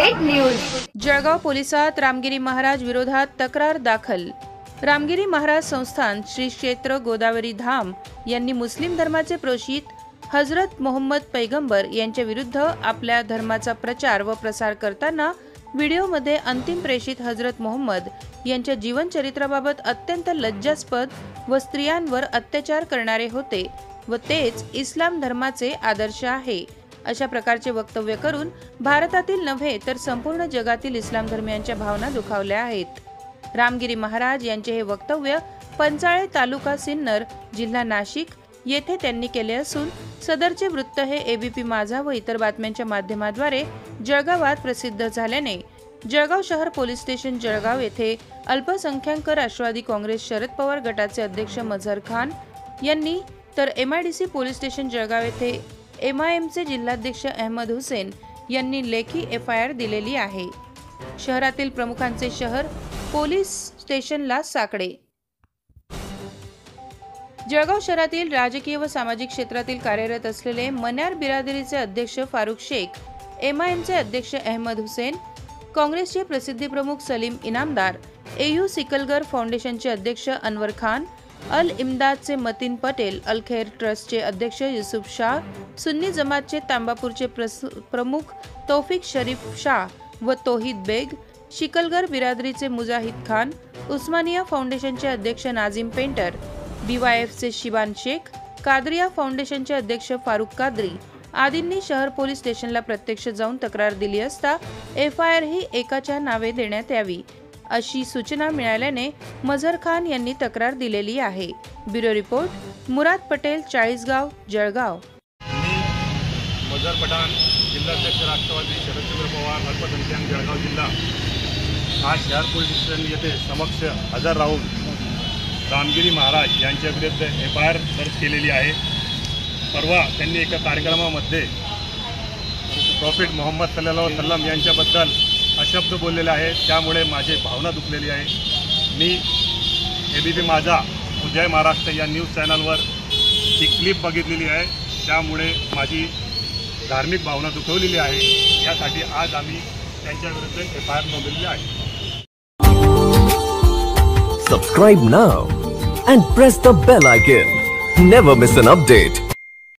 Net news. Jalgaon पोलिसात रामगिरी महाराज विरोधात तक्रार दाखल। रामगिरी महाराज संस्थान श्री क्षेत्र गोदावरी धाम यांनी मुस्लिम धर्माचे प्रोषित हजरत मोहम्मद पैगंबर यांच्या विरुद्ध आपल्या धर्माचा प्रचार व प्रसार करताना व्हिडिओमध्ये अंतिम प्रेषित हजरत मोहम्मद यांच्या जीवनचरित्राबाबत अत्यंत लज्जास्पद व स्त्रियांवर अत्याचार करणारे होते व तेच इस्लाम धर्माचे आदर्श आहे अशा प्रकारचे वक्तव्य करून भारतातील नव्हे तर संपूर्ण जगातील इस्लाम धर्मियांच्या भावना दुखावल्या आहेत। रामगिरी महाराज यांचे हे वक्तव्य पंचाळे तालुका सिन्नर जिल्हा नाशिक येथे त्यांनी केले असून सदरचे वृत्त हे एबीपी माझा व इतर बातम्यांच्या माध्यमाद्वारे जळगावात प्रसिद्ध झाल्याने जळगाव शहर पोलीस स्टेशन जळगाव येथे अल्पसंख्याक राष्ट्रवादी काँग्रेस शरद पवार गटाचे अध्यक्ष मझहर खान यांनी तर एमआयडीसी पोलीस स्टेशन जळगाव येथे एमआयएमचे जिल्हाध्यक्ष अहमद हुसेन यांनी लेखी एफआयआर दिलेली आहे। शहरातील प्रमुखांचे शहर पोलीस स्टेशनला साकडे। जळगाव शहरातील राजकीय व सामाजिक क्षेत्रातील कार्यरत असलेले मन्यार बिरादरीचे अध्यक्ष फारुख शेख, एमआयएमचे अध्यक्ष अहमद हुसेन, काँग्रेसचे प्रसिद्धी प्रमुख सलीम इनामदार, एयू सिकलगर फाउंडेशनचे अध्यक्ष अनवर खान, अल इम्दादचे मतीन पटेल, अल खैर ट्रस्टचे अध्यक्ष युसुफ शाह, सुन्नी जमातचे तांबापूरचे प्रमुख तौफिक शरीफ शाह व तौहीद बेग, शिकलगर बिरादरीचे मुजाहिद खान, उस्मानिया फाउंडेशनचे अध्यक्ष नाझिम पेंटर, बीवायएफचे शिबान शेख, कादरिया फाउंडेशनचे अध्यक्ष फारुख कादरी आदींनी शहर पोलीस स्टेशनला प्रत्यक्ष जाऊन तक्रार दिली असता एफआयआर ही एकाच्या नावे देण्यात यावी अशी सूचना मिळाल्याने मझहर खान यांनी तक्रार दिलेली आहे। ब्युरो रिपोर्ट मुराद पटेल, चाळीसगाव, जळगाव। मी मझहर पठाण, जिल्हाध्यक्ष राष्ट्रवादी शरद पवार अल्पसंख्याक जळगाव जिल्हा आज शहर पोलीस स्टेशन येथे समक्ष हजर राहून रामगिरी महाराज यांच्या विरुद्ध एफआयआर दर्ज केलेली आहे। परवा त्यांनी एका कार्यक्रमामध्ये प्रॉफिट मोहम्मद सल्लल्लाहु अलैहि वसल्लम यांच्याबद्दल अशब्द बोललेले आहे, त्यामुळे माझी भावना दुखलेली आहे। मी एबीपी माझा उदय महाराष्ट्र या न्यूज चॅनलवर ती क्लिप बघितलेली आहे, त्यामुळे माझी धार्मिक भावना दुखवलेली आहे। यासाठी आज आम्ही त्यांच्या विरुद्ध एफआयआर नोंदवलेली आहे। Subscribe now and press the bell icon. Never miss an update.